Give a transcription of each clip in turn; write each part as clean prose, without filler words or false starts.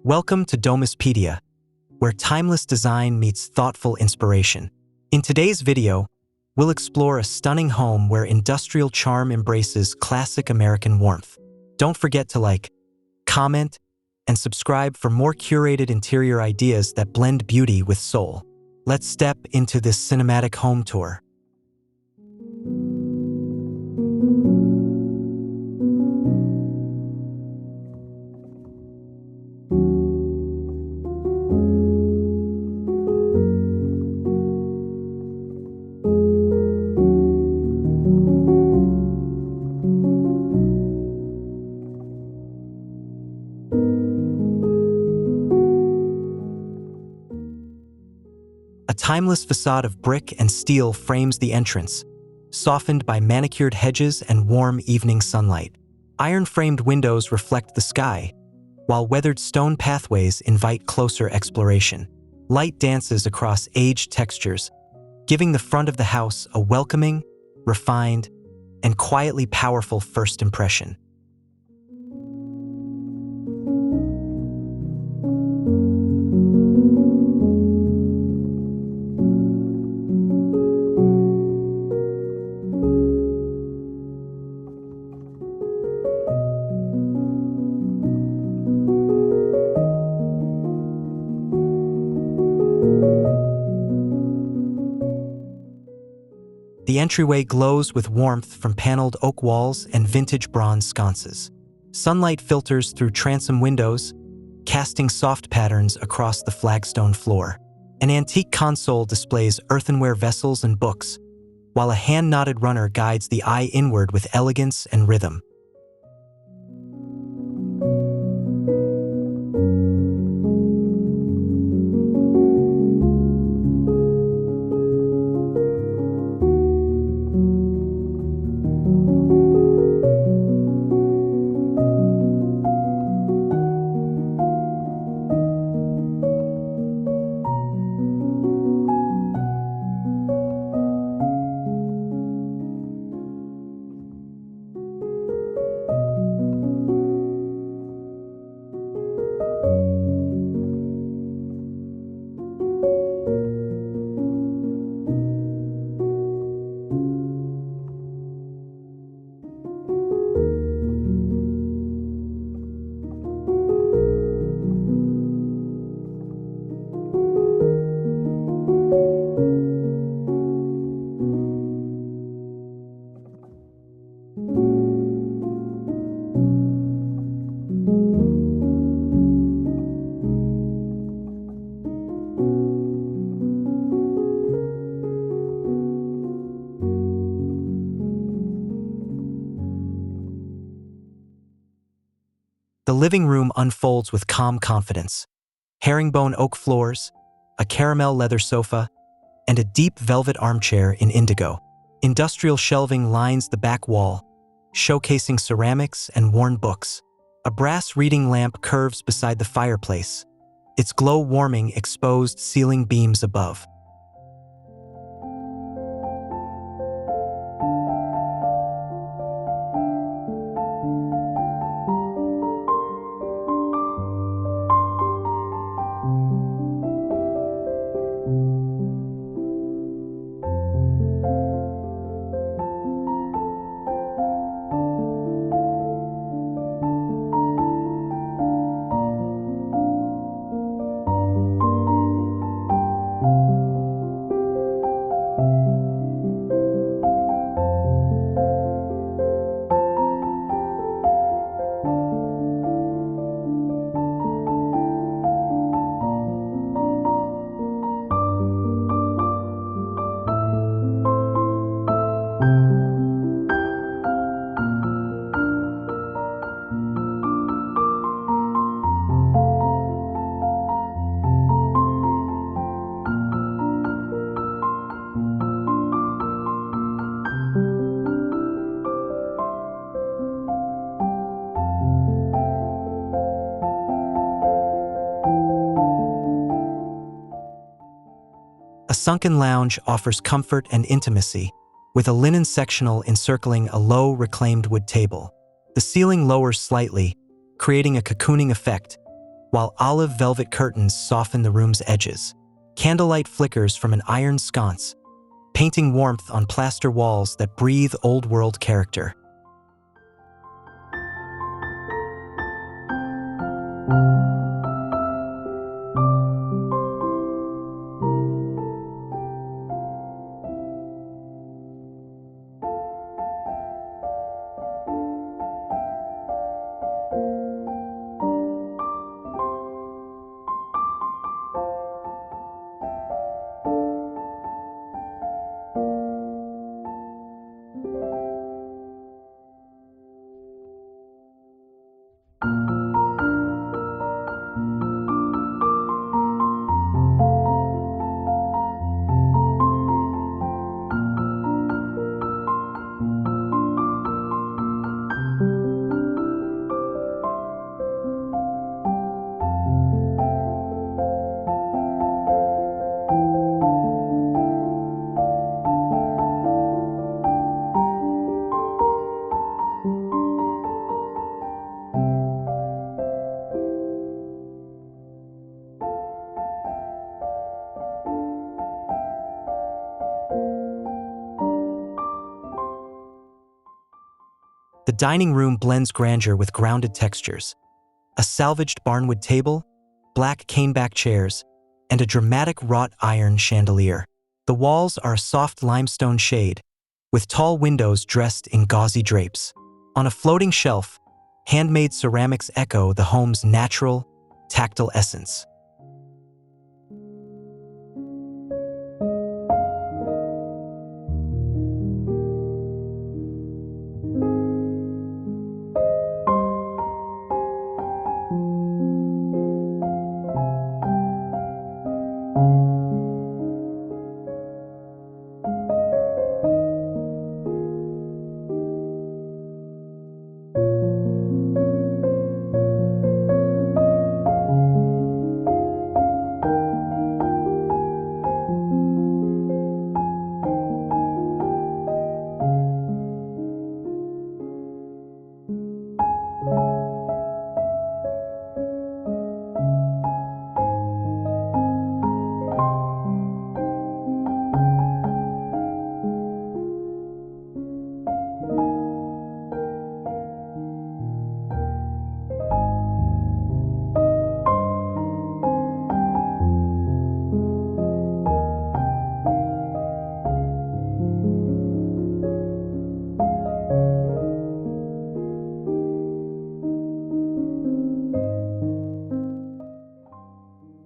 Welcome to Domuspedia, where timeless design meets thoughtful inspiration. In today's video, we'll explore a stunning home where industrial charm embraces classic American warmth. Don't forget to like, comment, and subscribe for more curated interior ideas that blend beauty with soul. Let's step into this cinematic home tour. A timeless facade of brick and steel frames the entrance, softened by manicured hedges and warm evening sunlight. Iron-framed windows reflect the sky, while weathered stone pathways invite closer exploration. Light dances across aged textures, giving the front of the house a welcoming, refined, and quietly powerful first impression. The entryway glows with warmth from paneled oak walls and vintage bronze sconces. Sunlight filters through transom windows, casting soft patterns across the flagstone floor. An antique console displays earthenware vessels and books, while a hand-knotted runner guides the eye inward with elegance and rhythm. The living room unfolds with calm confidence. Herringbone oak floors, a caramel leather sofa, and a deep velvet armchair in indigo. Industrial shelving lines the back wall, showcasing ceramics and worn books. A brass reading lamp curves beside the fireplace, its glow warming exposed ceiling beams above. A sunken lounge offers comfort and intimacy, with a linen sectional encircling a low, reclaimed wood table. The ceiling lowers slightly, creating a cocooning effect, while olive velvet curtains soften the room's edges. Candlelight flickers from an iron sconce, painting warmth on plaster walls that breathe old-world character. The dining room blends grandeur with grounded textures. A salvaged barnwood table, black caneback chairs, and a dramatic wrought iron chandelier. The walls are a soft limestone shade, with tall windows dressed in gauzy drapes. On a floating shelf, handmade ceramics echo the home's natural, tactile essence.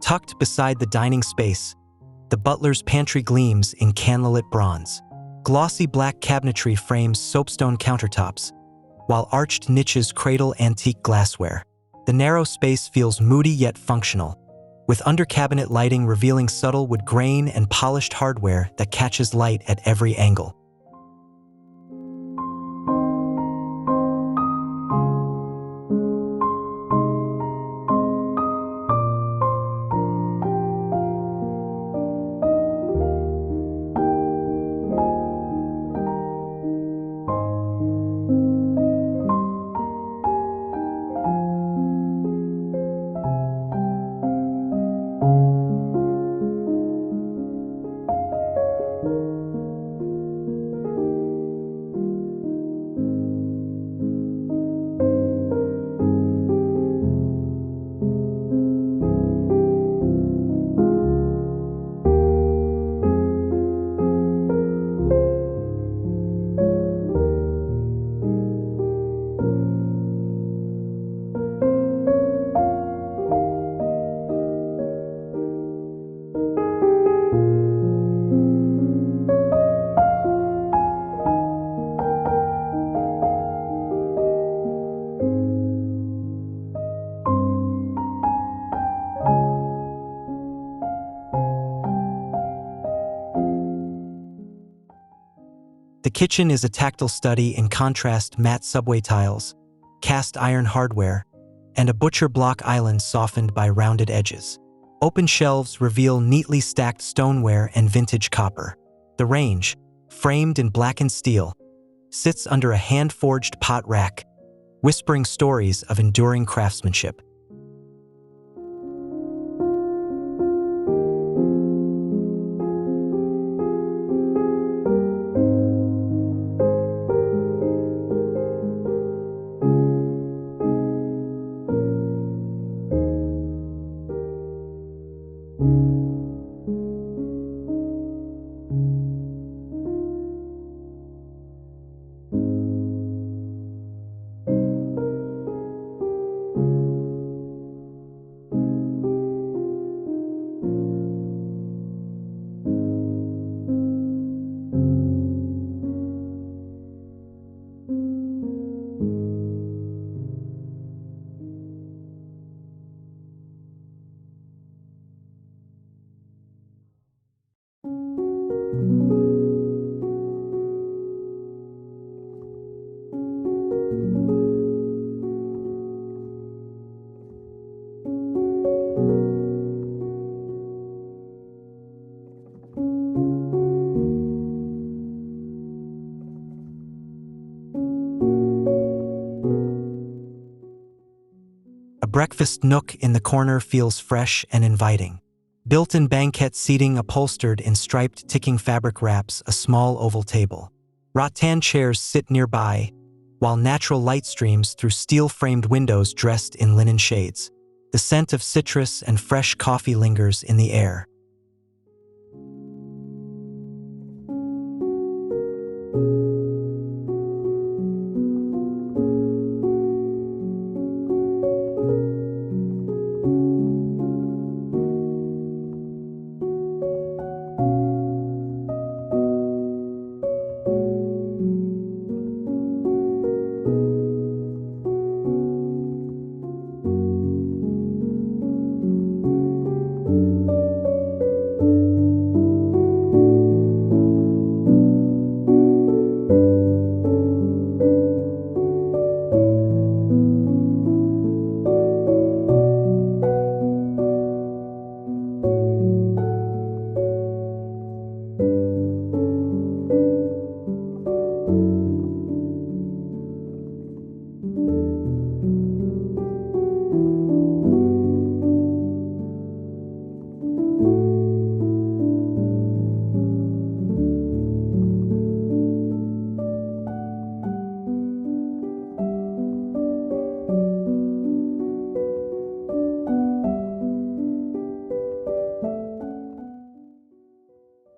Tucked beside the dining space, the butler's pantry gleams in candlelit bronze. Glossy black cabinetry frames soapstone countertops, while arched niches cradle antique glassware. The narrow space feels moody yet functional, with under-cabinet lighting revealing subtle wood grain and polished hardware that catches light at every angle. The kitchen is a tactile study in contrast matte subway tiles, cast iron hardware, and a butcher block island softened by rounded edges. Open shelves reveal neatly stacked stoneware and vintage copper. The range, framed in blackened steel, sits under a hand-forged pot rack, whispering stories of enduring craftsmanship. A breakfast nook in the corner feels fresh and inviting. Built-in banquette seating upholstered in striped ticking fabric wraps a small oval table. Rattan chairs sit nearby, while natural light streams through steel-framed windows dressed in linen shades. The scent of citrus and fresh coffee lingers in the air.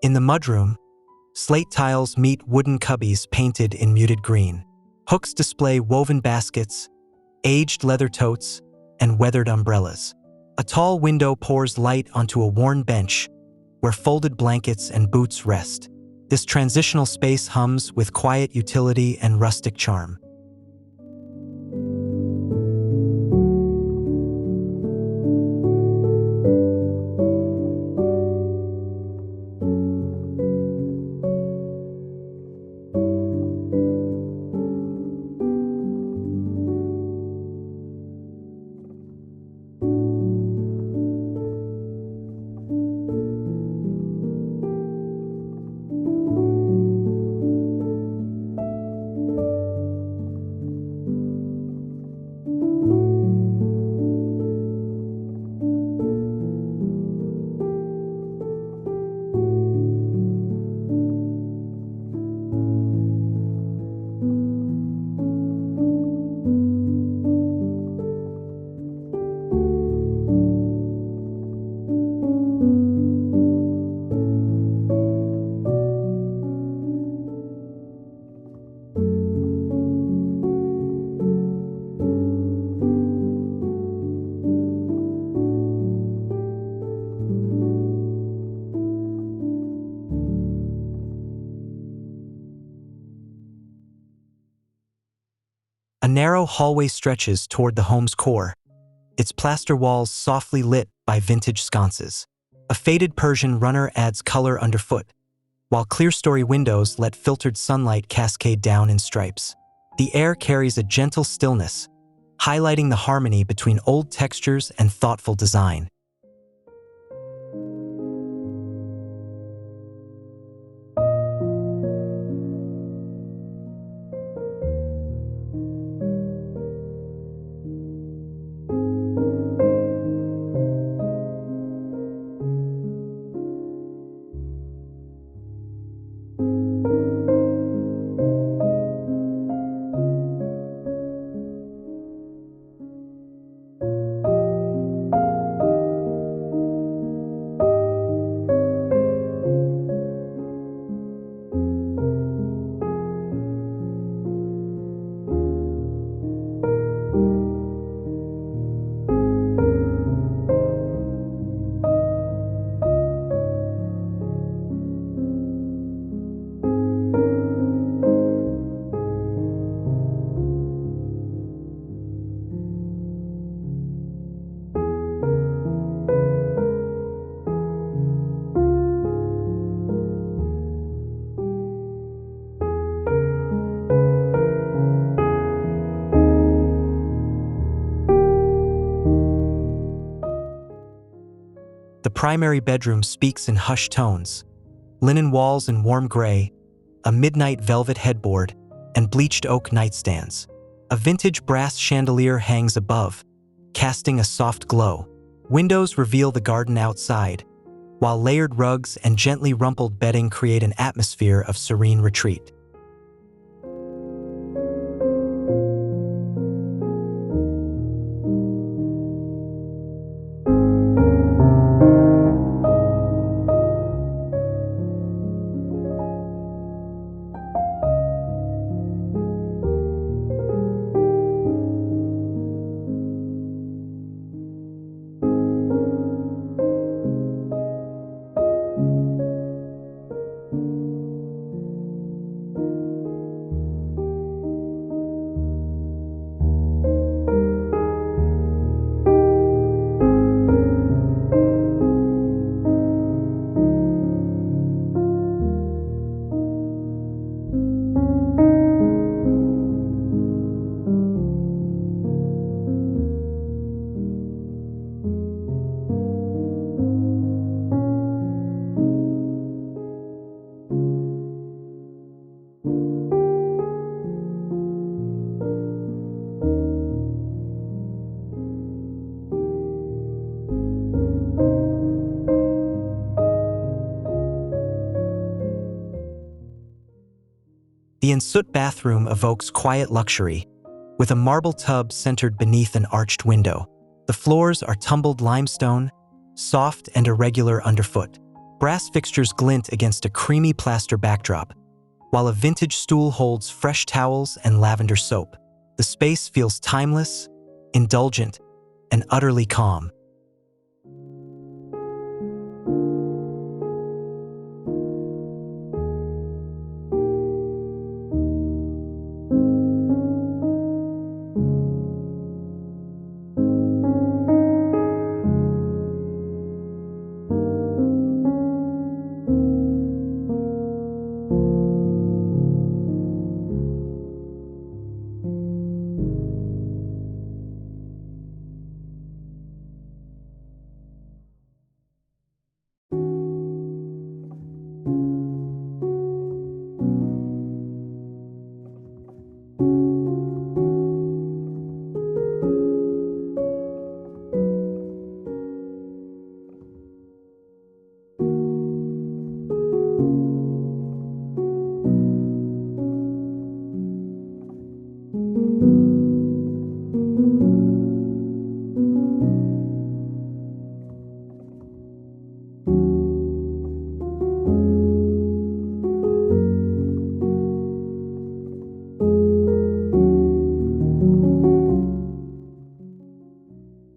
In the mudroom, slate tiles meet wooden cubbies painted in muted green. Hooks display woven baskets, aged leather totes, and weathered umbrellas. A tall window pours light onto a worn bench where folded blankets and boots rest. This transitional space hums with quiet utility and rustic charm. A narrow hallway stretches toward the home's core, its plaster walls softly lit by vintage sconces. A faded Persian runner adds color underfoot, while clear-story windows let filtered sunlight cascade down in stripes. The air carries a gentle stillness, highlighting the harmony between old textures and thoughtful design. The primary bedroom speaks in hushed tones. Linen walls in warm gray, a midnight velvet headboard, and bleached oak nightstands. A vintage brass chandelier hangs above, casting a soft glow. Windows reveal the garden outside, while layered rugs and gently rumpled bedding create an atmosphere of serene retreat. The ensuite bathroom evokes quiet luxury, with a marble tub centered beneath an arched window. The floors are tumbled limestone, soft and irregular underfoot. Brass fixtures glint against a creamy plaster backdrop, while a vintage stool holds fresh towels and lavender soap. The space feels timeless, indulgent, and utterly calm.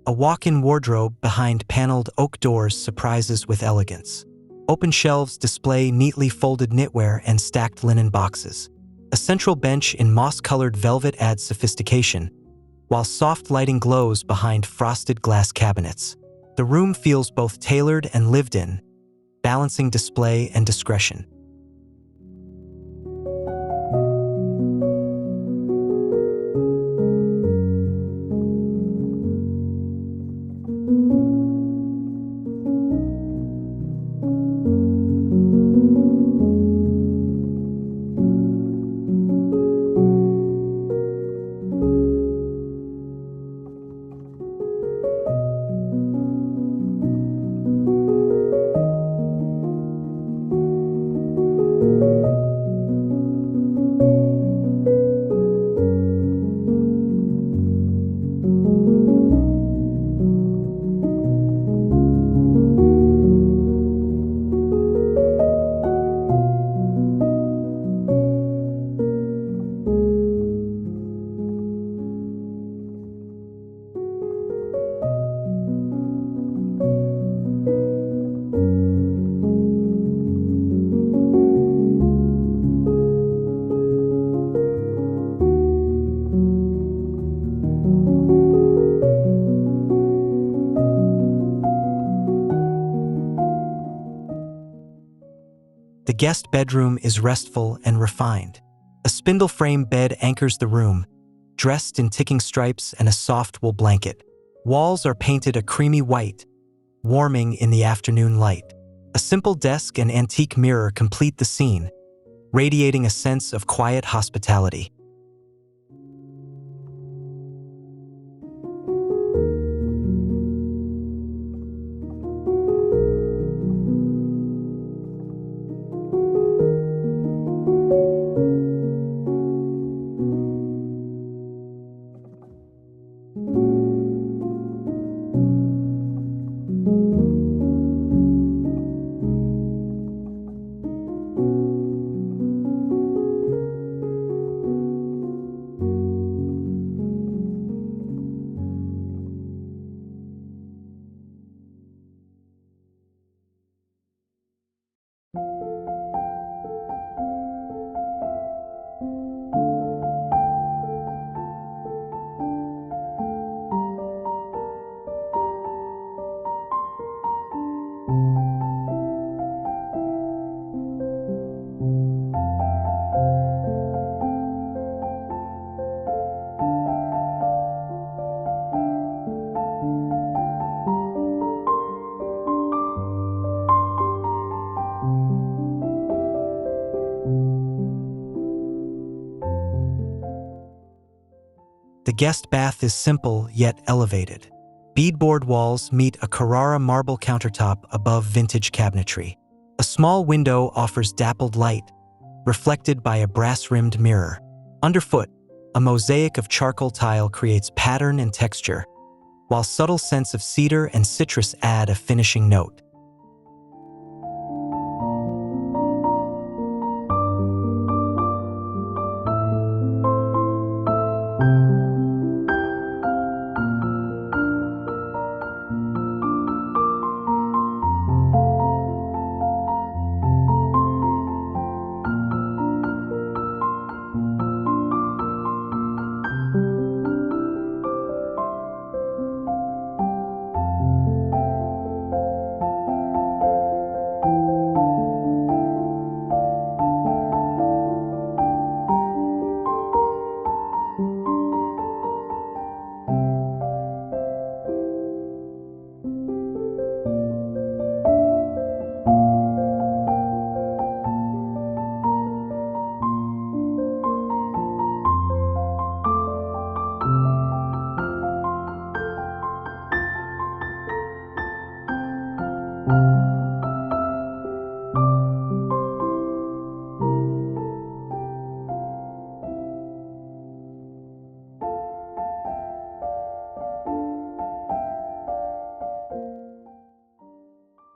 A walk-in wardrobe behind paneled oak doors surprises with elegance. Open shelves display neatly folded knitwear and stacked linen boxes. A central bench in moss-colored velvet adds sophistication, while soft lighting glows behind frosted glass cabinets. The room feels both tailored and lived in, balancing display and discretion. The guest bedroom is restful and refined. A spindle frame bed anchors the room, dressed in ticking stripes and a soft wool blanket. Walls are painted a creamy white, warming in the afternoon light. A simple desk and antique mirror complete the scene, radiating a sense of quiet hospitality. The guest bath is simple yet elevated. Beadboard walls meet a Carrara marble countertop above vintage cabinetry. A small window offers dappled light, reflected by a brass-rimmed mirror. Underfoot, a mosaic of charcoal tile creates pattern and texture, while subtle scents of cedar and citrus add a finishing note.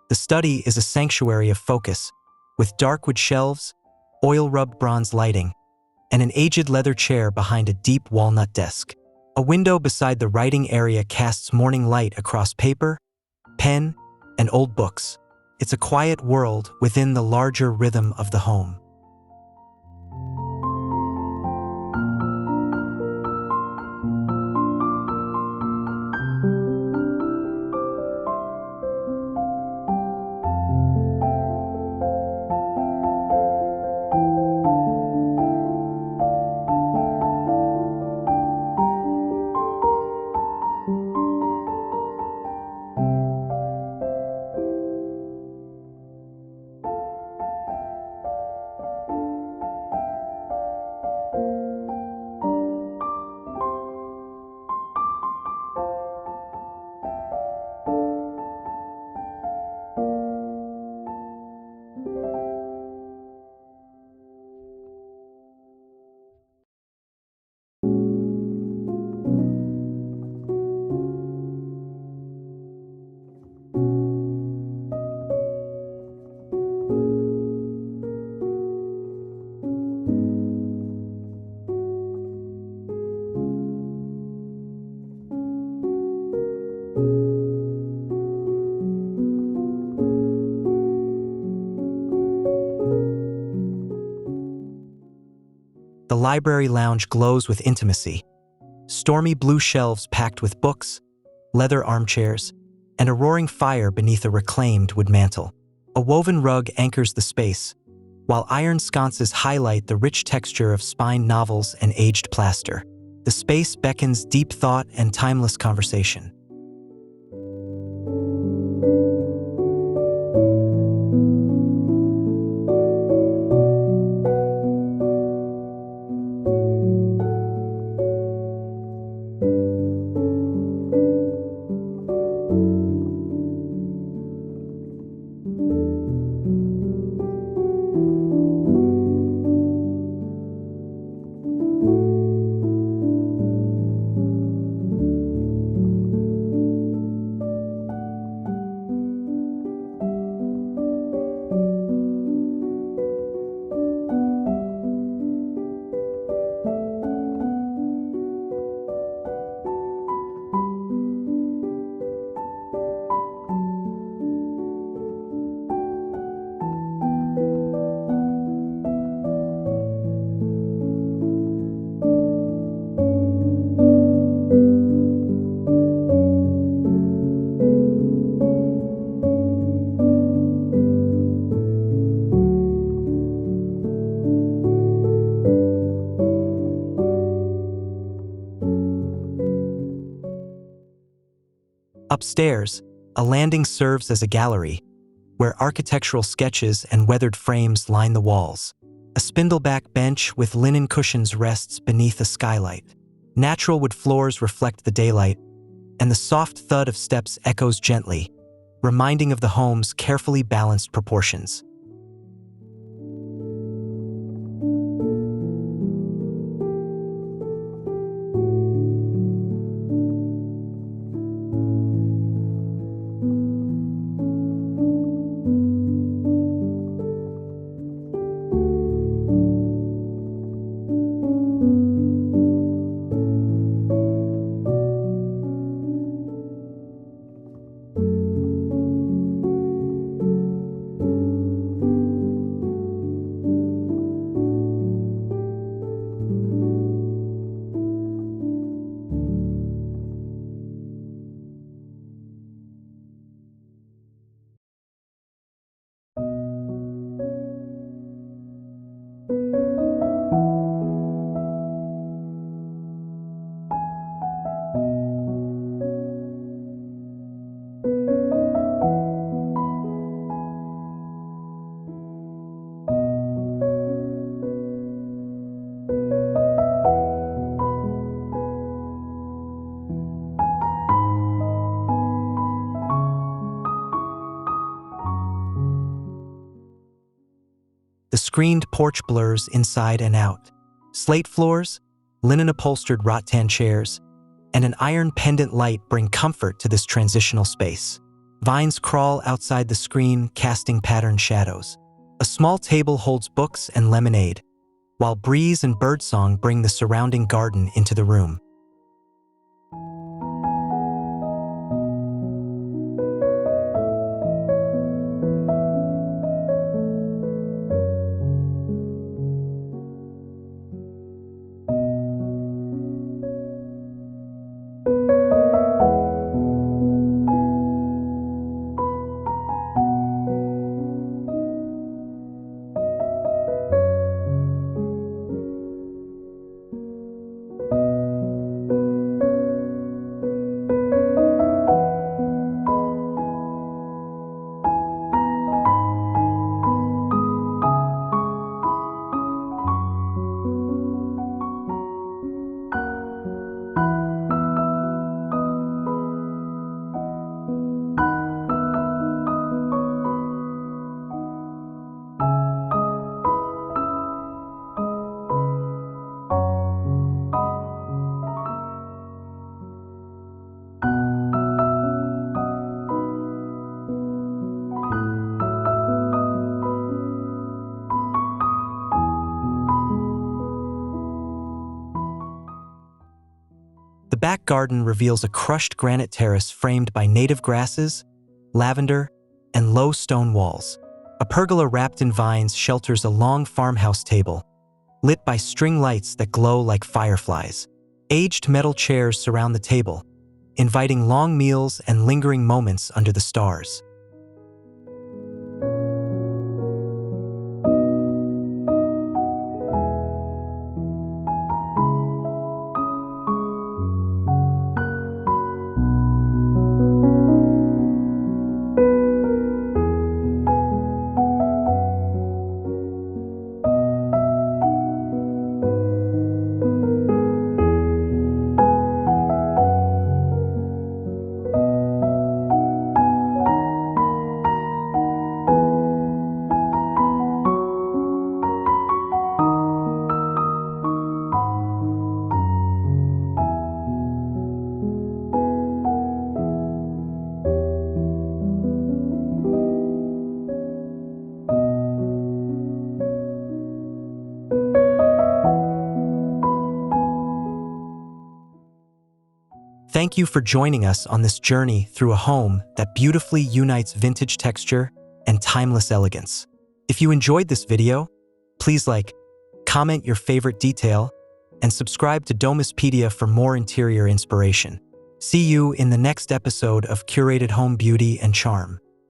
The study is a sanctuary of focus, with dark wood shelves, oil-rubbed bronze lighting, and an aged leather chair behind a deep walnut desk. A window beside the writing area casts morning light across paper, pen, and old books. It's a quiet world within the larger rhythm of the home. The library lounge glows with intimacy. Stormy blue shelves packed with books, leather armchairs, and a roaring fire beneath a reclaimed wood mantel. A woven rug anchors the space, while iron sconces highlight the rich texture of spine novels and aged plaster. The space beckons deep thought and timeless conversation. Upstairs, a landing serves as a gallery, where architectural sketches and weathered frames line the walls. A spindleback bench with linen cushions rests beneath a skylight. Natural wood floors reflect the daylight, and the soft thud of steps echoes gently, reminding of the home's carefully balanced proportions. The screened porch blurs inside and out. Slate floors, linen-upholstered rattan chairs, and an iron pendant light bring comfort to this transitional space. Vines crawl outside the screen, casting patterned shadows. A small table holds books and lemonade, while breeze and birdsong bring the surrounding garden into the room. The back garden reveals a crushed granite terrace framed by native grasses, lavender, and low stone walls. A pergola wrapped in vines shelters a long farmhouse table, lit by string lights that glow like fireflies. Aged metal chairs surround the table, inviting long meals and lingering moments under the stars. Thank you for joining us on this journey through a home that beautifully unites vintage texture and timeless elegance. If you enjoyed this video, please comment your favorite detail, and subscribe to Domuspedia for more interior inspiration. See you in the next episode of Curated Home Beauty and Charm.